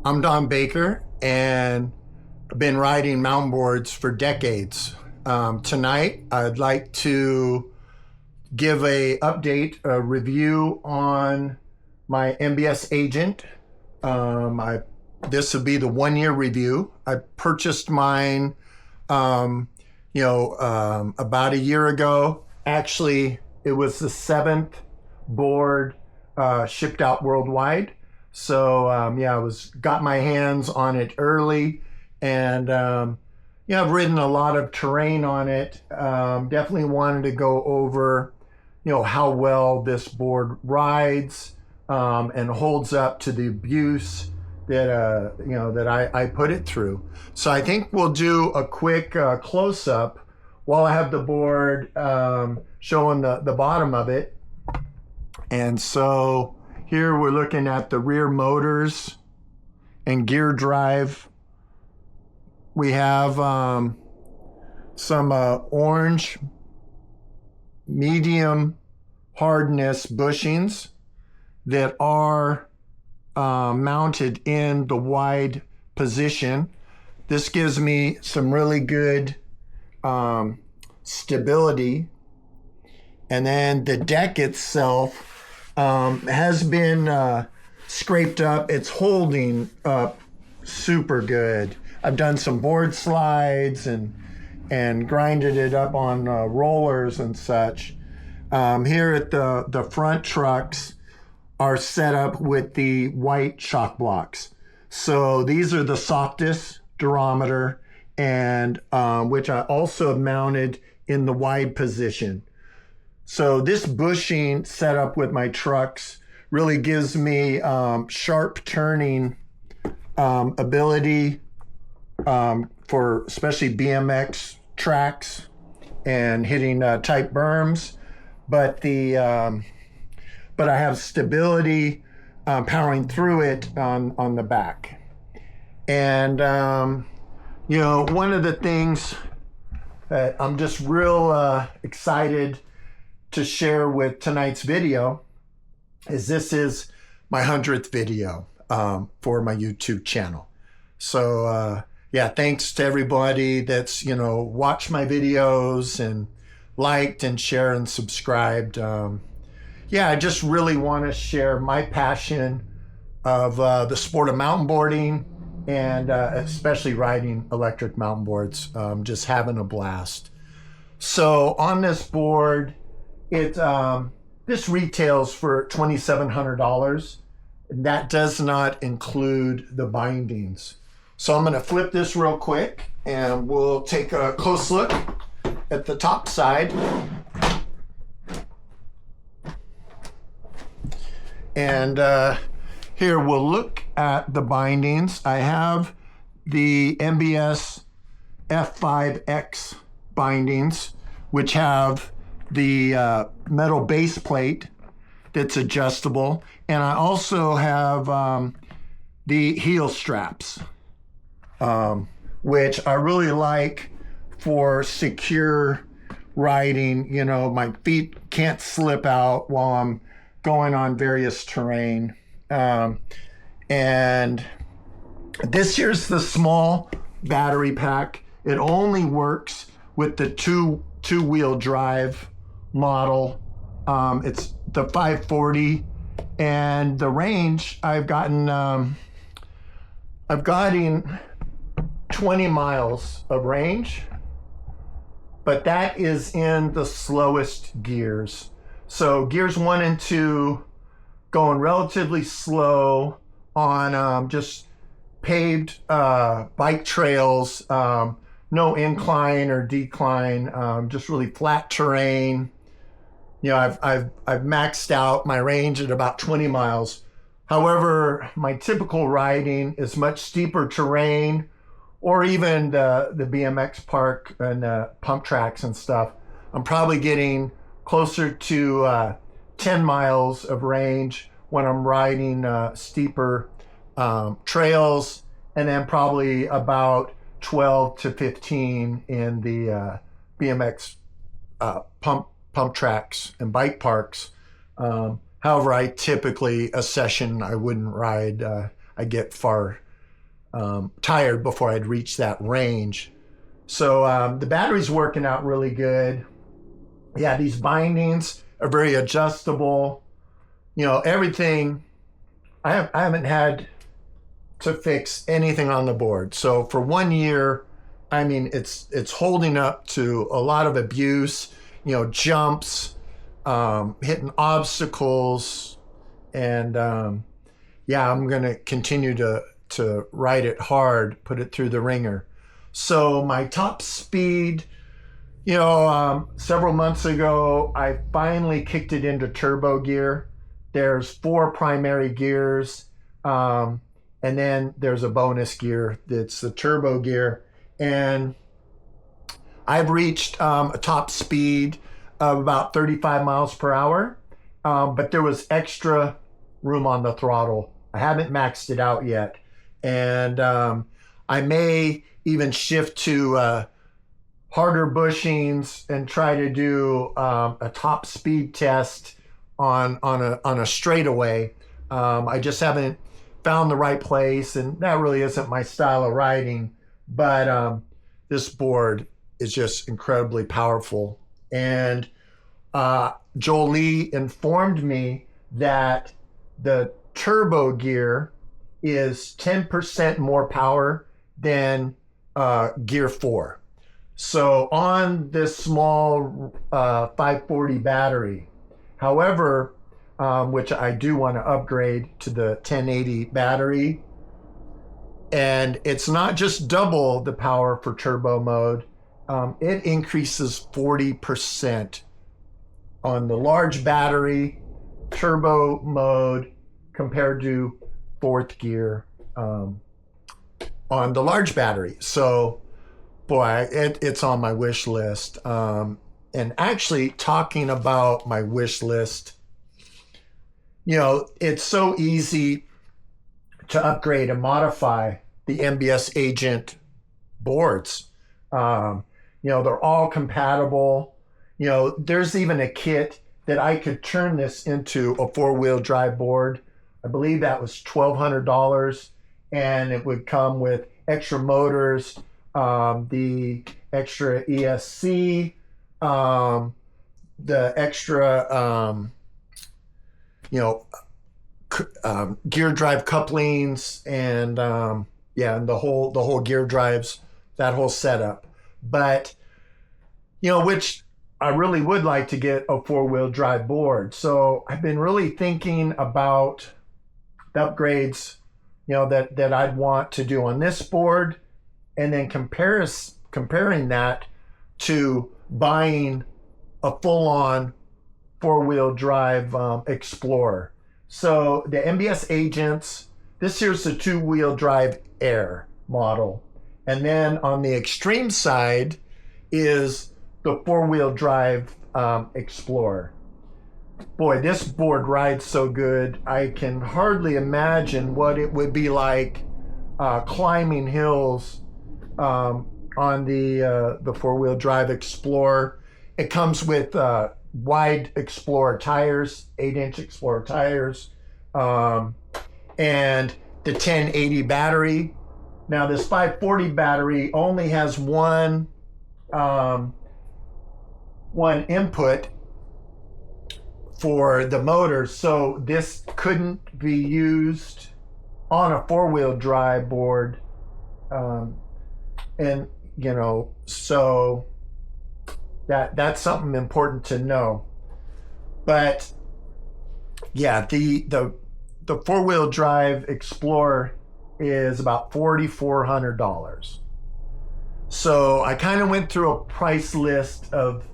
I'm Don Baker, and I've been riding mountain boards for decades. Tonight, I'd like to give a review on my MBS Agent. This will be the 1-year review. I purchased mine, about a year ago. Actually, it was the 7th board shipped out worldwide. So I got my hands on it early, and I've ridden a lot of terrain on it. Definitely wanted to go over, how well this board rides and holds up to the abuse that I put it through. So I think we'll do a quick close-up while I have the board showing the bottom of it. And so here we're looking at the rear motors and gear drive. We have some orange medium hardness bushings that are mounted in the wide position. This gives me some really good stability. And then the deck itself has been scraped up. It's holding up super good. I've done some board slides and grinded it up on rollers and such. Here at the front trucks are set up with the white shock blocks. So these are the softest durometer, and which I also have mounted in the wide position. So this bushing set up with my trucks really gives me sharp turning ability for especially BMX tracks and hitting tight berms. But I have stability powering through it on the back. And one of the things that I'm just real excited to share with tonight's video is this is my 100th video for my YouTube channel. So thanks to everybody that's watched my videos and liked and shared and subscribed. I just really want to share my passion of the sport of mountain boarding, and especially riding electric mountain boards, just having a blast. So on this board, this retails for $2,700. That does not include the bindings. So I'm going to flip this real quick, and we'll take a close look at the top side. And here we'll look at the bindings. I have the MBS F5X bindings, which have the metal base plate that's adjustable. And I also have the heel straps, which I really like for secure riding. My feet can't slip out while I'm going on various terrain. And this here's the small battery pack. It only works with the two-wheel drive model. It's the 540, and the range I've gotten 20 miles of range, but that is in the slowest gears. So gears 1 and 2 going relatively slow on just paved bike trails, no incline or decline, just really flat terrain. I've maxed out my range at about 20 miles. However, my typical riding is much steeper terrain, or even the BMX park and pump tracks and stuff. I'm probably getting closer to 10 miles of range when I'm riding steeper trails, and then probably about 12 to 15 in the BMX pump tracks and bike parks. However, I typically, a session I wouldn't ride. I get far tired before I'd reach that range. So the battery's working out really good. Yeah, these bindings are very adjustable. Everything. I haven't had to fix anything on the board. So for 1 year, I mean, it's holding up to a lot of abuse, jumps, hitting obstacles, and yeah, I'm gonna continue to ride it hard, put it through the ringer. So my top speed, several months ago, I finally kicked it into turbo gear. There's 4 primary gears, and then there's a bonus gear that's the turbo gear. And I've reached a top speed of about 35 miles per hour, but there was extra room on the throttle. I haven't maxed it out yet. And I may even shift to harder bushings and try to do a top speed test on a straightaway. I just haven't found the right place, and that really isn't my style of riding. But this board is just incredibly powerful. And Joel Lee informed me that the turbo gear is 10% more power than gear 4. So on this small 540 battery, however, which I do want to upgrade to the 1080 battery, and it's not just double the power for turbo mode, it increases 40% on the large battery turbo mode compared to 4th gear on the large battery. So boy, it's on my wish list. And actually, talking about my wish list, it's so easy to upgrade and modify the MBS Agent boards. They're all compatible. There's even a kit that I could turn this into a 4-wheel drive board. I believe that was $1,200, and it would come with extra motors, the extra ESC, the extra, gear drive couplings, and and the whole gear drives, that whole setup. But which I really would like to get a 4-wheel drive board. So I've been really thinking about the upgrades, that I'd want to do on this board, and then comparing that to buying a full-on 4-wheel drive Explorer. So the MBS Agents, this here's the 2-wheel drive Air model. And then on the extreme side is the 4-wheel drive Explorer. Boy, this board rides so good. I can hardly imagine what it would be like climbing hills on the 4-wheel drive Explorer. It comes with wide Explorer tires, 8-inch Explorer tires, and the 1080 battery. Now this 540 battery only has one input for the motor, so this couldn't be used on a 4-wheel drive board, and so that's something important to know. But yeah, the 4-wheel drive Explorer is about $4,400. So I kind of went through a price list of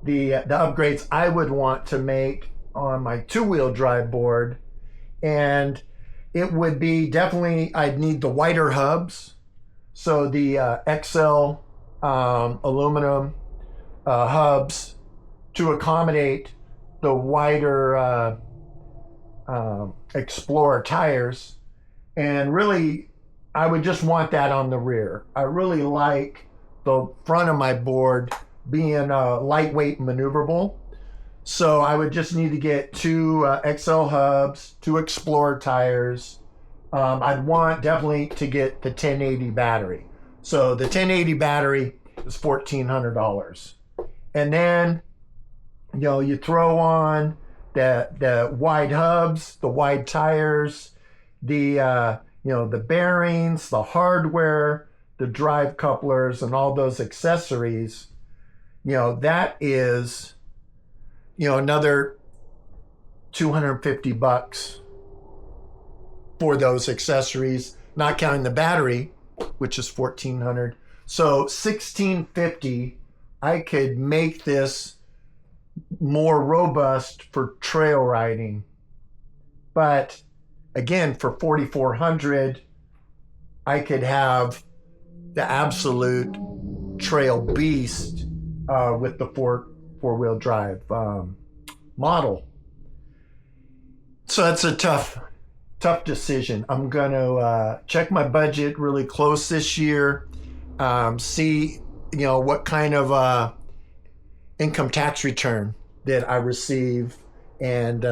the upgrades I would want to make on my 2-wheel drive board, and it would be definitely, I'd need the wider hubs, so the XL aluminum hubs to accommodate the wider Explorer tires. And really, I would just want that on the rear. I really like the front of my board being lightweight and maneuverable. So I would just need to get 2 XL hubs, 2 Explorer tires, I'd want definitely to get the 1080 battery. So the 1080 battery is $1,400. And then, you throw on the wide hubs, the wide tires, the bearings, the hardware, the drive couplers, and all those accessories. That is, another $250 for those accessories, not counting the battery, which is $1,400. So $1,650, I could make this more robust for trail riding. But again, for $4,400, I could have the absolute trail beast with the four-wheel drive model. So that's a tough decision. I'm going to check my budget really close this year, see what kind of income tax return that I receive, and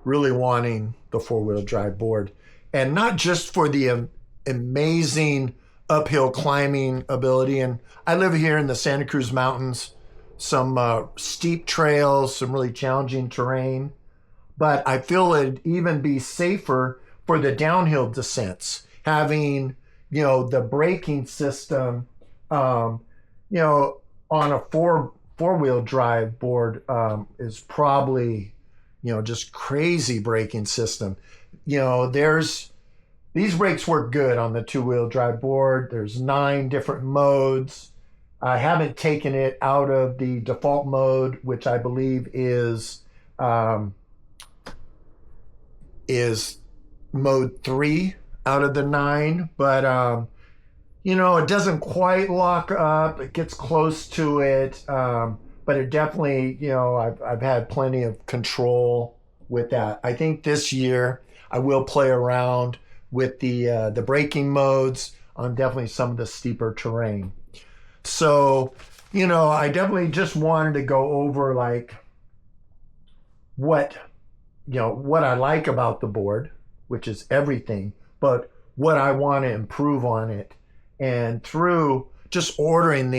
really wanting the four-wheel drive board. And not just for the amazing uphill climbing ability. And I live here in the Santa Cruz Mountains, some steep trails, some really challenging terrain. But I feel it'd even be safer for the downhill descents, having, the braking system, on a four-wheel drive board is probably, just crazy braking system. These brakes work good on the two-wheel drive board. There's 9 different modes. I haven't taken it out of the default mode, which I believe is mode 3 out of the 9, but it doesn't quite lock up. It gets close to it, but it definitely, I've had plenty of control with that. I think this year I will play around with the braking modes on definitely some of the steeper terrain. So, I definitely just wanted to go over what I like about the board, which is everything, but what I want to improve on it. And through just ordering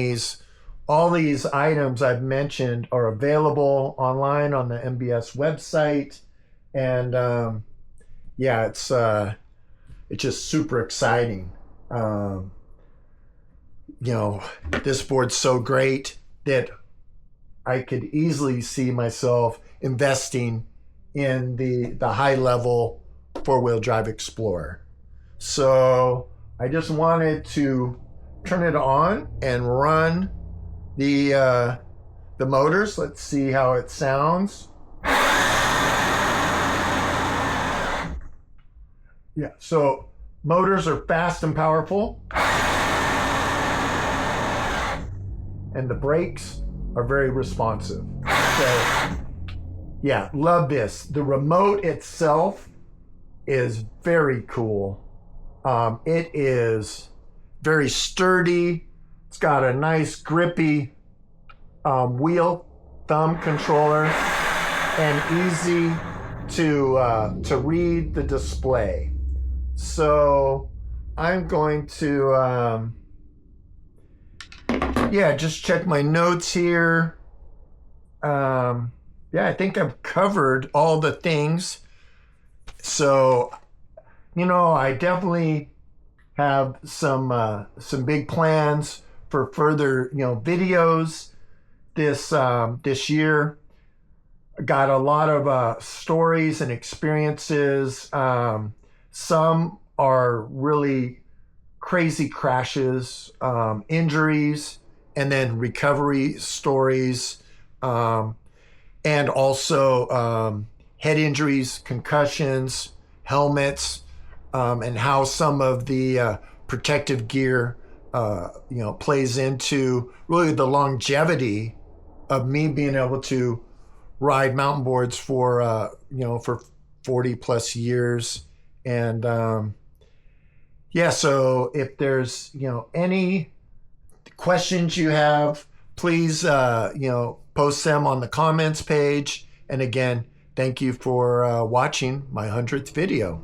all these items I've mentioned are available online on the MBS website. And it's just super exciting. This board's so great that I could easily see myself investing in the high level four-wheel drive Explorer. So I just wanted to turn it on and run the motors. Let's see how it sounds. Yeah, so motors are fast and powerful. And the brakes are very responsive. So yeah, love this. The remote itself is very cool. It is very sturdy. It's got a nice grippy wheel thumb controller and easy to read the display. So I'm going to just check my notes here. I think I've covered all the things. So, I definitely have some big plans for further, videos this year. Got a lot of stories and experiences. Some are really crazy crashes, injuries, and then recovery stories, and also head injuries, concussions, helmets, and how some of the protective gear, plays into really the longevity of me being able to ride mountain boards for 40 plus years. And so if there's any questions you have, please post them on the comments page. And again, thank you for watching my 100th video.